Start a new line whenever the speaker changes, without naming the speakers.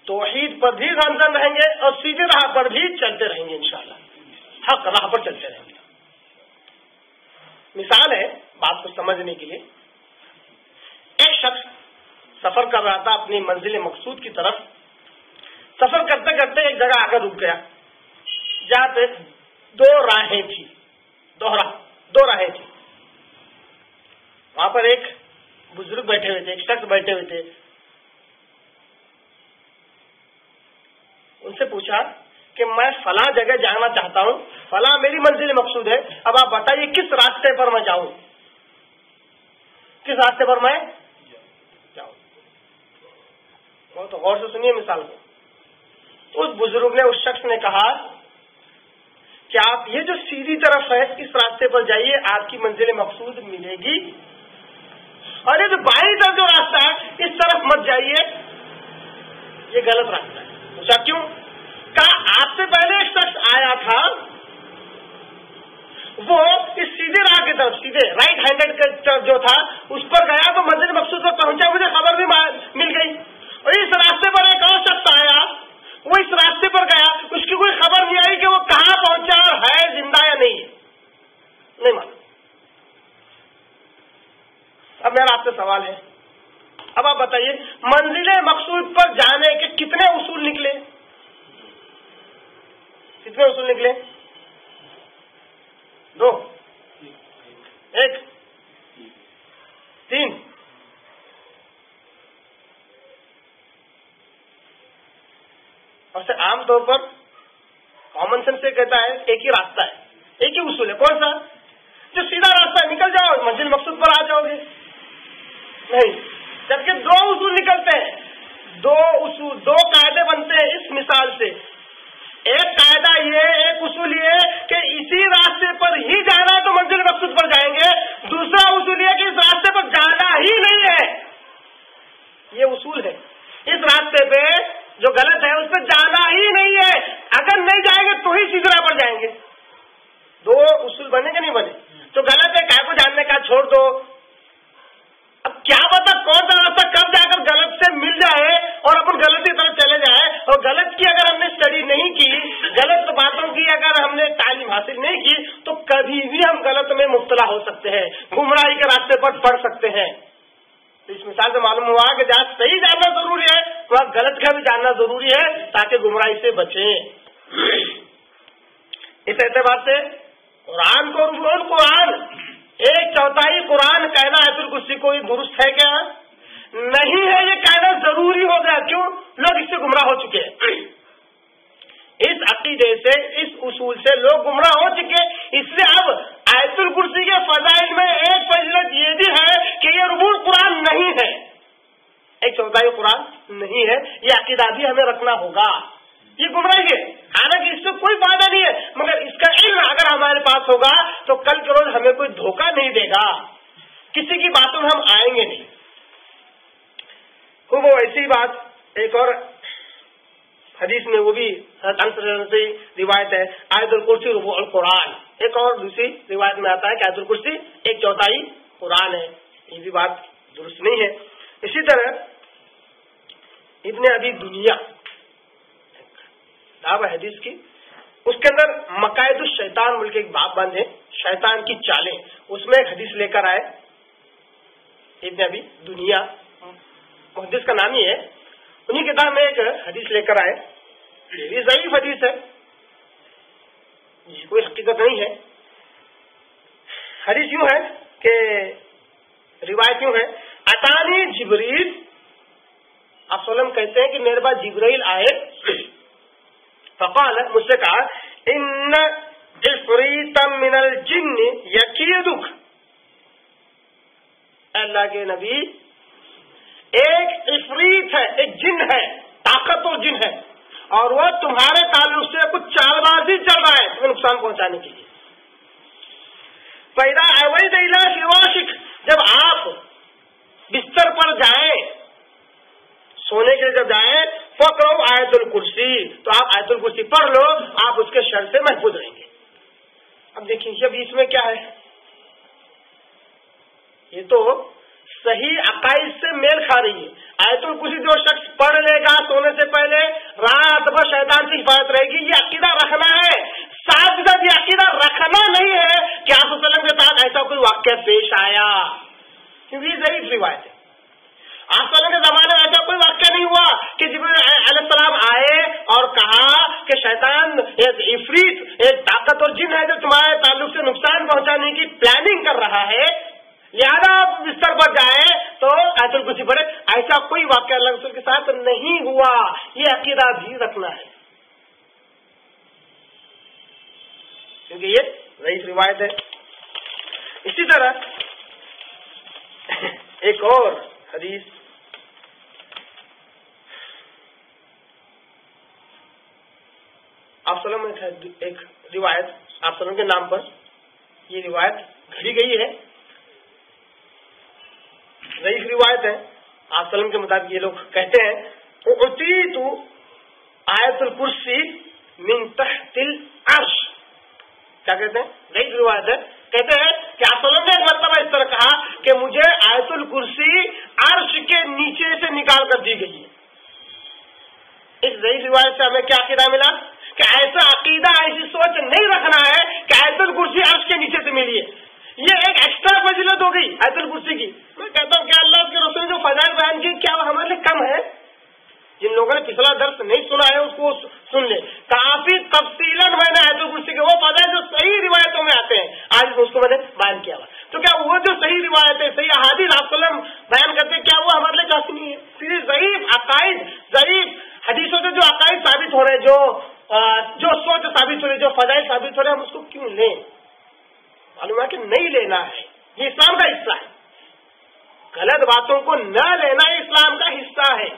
توحید پر بھی گامزن رہیں گے اور سیدھی راہ پر بھی چلتے رہیں گے انشاءاللہ، حق راہ پر چلتے رہیں گے. مثال ہے بات کو سمجھنے کے لیے، ایک شخص سفر کر رہا تھا اپنی منزل مقصود کی طرف. سفر کرتے کرتے ایک جگہ آ کر رک گیا جہاں پہ دو راہیں تھی. وہاں پر ایک بزرگ بیٹھے ہوئے تھے، ایک شخص بیٹھے ہوئے تھے. ان سے پوچھا کہ میں فلاں جگہ جانا چاہتا ہوں، فلاں میری منزل مقصود ہے، اب آپ بتائیے کس راستے پر میں جاؤں، کس راستے پر میں جاؤں. وہ تو غور سے سنیے مثال کو. اس بزرگ نے، اس شخص نے کہا کہ آپ یہ جو سیدھی طرف ہے اس راستے پر جائیے، آپ کی منزل مقصود ملے گی، اور یہ جو بائیں طرف جو راستہ ہے اس طرف مت جائیے، یہ غلط راستہ ہے. پوچھا کیوں؟ کہا آپ سے پہلے ایک شخص آیا تھا، وہ اس سیدھے راہ کی طرف، سیدھے رائٹ ہینڈڈ کی طرف جو تھا اس پر گیا تو منزل مقصود پر پہنچا، مجھے خبر بھی مل گئی. اور اس راستے پر ایک اور شخص آیا، وہ اس راستے پر گیا، اس کی کوئی خبر نہیں آئی کہ وہ کہاں پہنچا اور ہے زندہ یا نہیں ہے، نہیں معلوم. اب میرا آپ سے سوال ہے، اب آپ بتائیے منزل مقصود پر جانے کے کتنے اصول نکلے؟ کتنے اصول نکلے؟ 2، 1، 3. اور سے عام طور پر کامن سینس سے کہتا ہے ایک ہی راستہ ہے، ایک ہی اصول ہے. کون سا؟ جو سیدھا راستہ ہے، نکل جاؤ منزل مقصود پر آ جاؤ گے. نہیں، جبکہ 2 اصول نکلتے ہیں، 2 اصول، 2 قاعدے بنتے ہیں اس مثال سے. ایک قاعدہ یہ، ایک اصول یہ کہ اسی راستے پر ہی جانا ہے تو منزل مقصود پر جائیں گے. دوسرا اصول یہ کہ اس راستے پر جانا ہی نہیں ہے، یہ اصول ہے. اس راستے پہ جو غلط ہے اس پہ جانا ہی نہیں ہے، اگر نہیں جائیں گے تو ہی سیدھی راہ پر جائیں گے. 2 اصول بنے کہ نہیں بنے؟ جو غلط ہے کائے کو جاننے کا چھوڑ دو. اب کیا پتا کون سا راستہ کب جا کر غلط سے مل جائے اور اپن غلط کی طرف چلے جائے. اور غلط کی اگر ہم نے اسٹڈی نہیں کی، غلط باتوں کی اگر ہم نے تعلیم حاصل نہیں کی، تو کبھی بھی ہم غلط میں مبتلا ہو سکتے ہیں، گمراہی کے راستے پر پڑ سکتے ہیں. تو اس مثال سے معلوم ہوا کہ جہاں صحیح جاننا ضروری ہے وہاں غلط کا بھی جاننا ضروری ہے تاکہ گمراہی سے بچیں. اس اعتبار سے قرآن کو، قرآن 1/4 قرآن کہنا آیت الکرسی کوئی درست ہے کیا؟ نہیں ہے، یہ کہنا ضروری ہو گیا. کیوں؟ لوگ اس سے گمراہ ہو چکے ہیں. اس عقیدے سے، اس اصول سے لوگ گمراہ ہو چکے. اس لیے اب آیت الکرسی کے فضائل میں ایک فضیلت یہ بھی ہے کہ یہ ربع القرآن نہیں ہے، 1/4 قرآن نہیں ہے. یہ عقیدہ بھی ہمیں رکھنا ہوگا. یہ گمراہی ہے، حالانکہ اس سے کوئی فائدہ نہیں ہے، مگر اس کا علم اگر ہمارے پاس ہوگا تو کل کے روز ہمیں کوئی دھوکہ نہیں دے گا، کسی کی باتوں میں ہم آئیں گے نہیں. وہ ایسی بات ایک اور حدیث میں، وہ بھی سے روایت ہے، آیت الکرسی ربع القرآن. ایک اور دوسری روایت میں آتا ہے کہ آیت الکرسی 1/4 قرآن ہے. یہ بھی بات درست نہیں ہے. اسی طرح ابن ابی دنیا کتاب ہے حدیث کی، اس کے اندر مقائد الشیطان بول کے ایک باب بند ہے، شیطان کی چالیں. اس میں ایک حدیث لے کر آئے ابن ابی دنیا، محدث کا نام ہی ہے. انہی کتاب میں ایک حدیث لے کر آئے. یہ ضعیف حدیث ہے، کوئی حقیقت نہیں ہے. حدیث یوں ہے کہ روایت یوں ہے، اتانی جبریل، آپ وسلم کہتے ہیں کہ میرے پاس جبرائیل آئے، فقال، مجھ سے کہا، ان عفریتا من الجن یکیدک، اللہ کے نبی ایک عفریت ہے، ایک جن ہے، طاقتور جن ہے، اور وہ تمہارے تعلق سے کچھ چال بازی چل رہا ہے تمہیں نقصان پہنچانے کے لیے. فَإِذَا أَوَيْتَ إِلَىٰ فِرَاشِكَ، جب آپ بستر پر جائیں، سونے کے جب جائیں، فَقْرَؤْا آیت الکرسی، تو آپ آیت الکرسی پڑھ لو، آپ اس کے شر سے محفوظ رہیں گے. اب دیکھیں جب اس میں کیا ہے، یہ تو صحیح عقائد سے میل کھا رہی ہے. آیت الکرسی جو شخص پڑھ لے گا سونے سے پہلے شیطان، ایک عفریت، ایک طاقت اور جن ہے جو تمہارے تعلق سے نقصان پہنچانے کی پلاننگ کر رہا ہے، لہذا آپ بستر پر جائیں تو آیت الکرسی پڑھے. ایسا کوئی واقعہ اللہ رسول کے ساتھ نہیں ہوا. یہ عقیدہ بھی رکھنا ہے، کیونکہ یہ ضعیف روایت ہے. اسی طرح ایک اور حدیث آپ صلی اللہ علیہ وسلم، ایک روایت آپ صلی اللہ علیہ وسلم کے نام پر یہ روایت گھڑی گئی ہے، ضعیف روایت ہے. آپ صلی اللہ علیہ وسلم کے مطابق یہ لوگ کہتے ہیں اعطیت آیت الکرسی من تحت العرش. کیا کہتے ہیں؟ ضعیف روایت ہے. کہتے ہیں کہ آپ صلی اللہ علیہ وسلم نے ایک مرتبہ اس طرح کہا کہ مجھے آیت الکرسی عرش کے نیچے سے نکال کر دی گئی ہے. اس ضعیف روایت سے ہمیں کیا عقیدہ ملا کہ ایسا عقیدہ، ایسی سوچ نہیں رکھنا ہے کہ آیت الکرسی عرش کے نیچے سے ملی ہے. یہ ایک ایکسٹرا فضیلت ہو گئی آیت الکرسی کی. میں کہتا ہوں کہ اللہ کے رسول نے جو فضائل بیان کی کیا وہ ہمارے لیے کم ہے؟ جن لوگوں نے پچھلا درس نہیں سنا ہے اس کو سن لے. کافی تفصیلاً میں نے آیت الکرسی کے وہ فضائل جو صحیح روایتوں میں آتے ہیں آج اس کو میں نے بیان کیا ہوا. تو کیا وہ جو صحیح روایتیں، صحیح احادیث آپ صلی اللہ علیہ وسلم بیان کرتے ہیں، کیا وہ ہمارے لیے کافی نہیں ہے؟ پھر ضعیف عقائد، ضعیف حدیثوں سے جو عقائد ثابت ہو رہے ہیں، جو سوچ ثابت ہو رہی ہے، جو فضائل ثابت ہو رہے ہیں، ہم اس کو کیوں لیں؟ معلوم ہے کہ نہیں لینا ہے. یہ اسلام کا حصہ ہے. غلط باتوں کو نہ لینا اسلام کا حصہ ہے.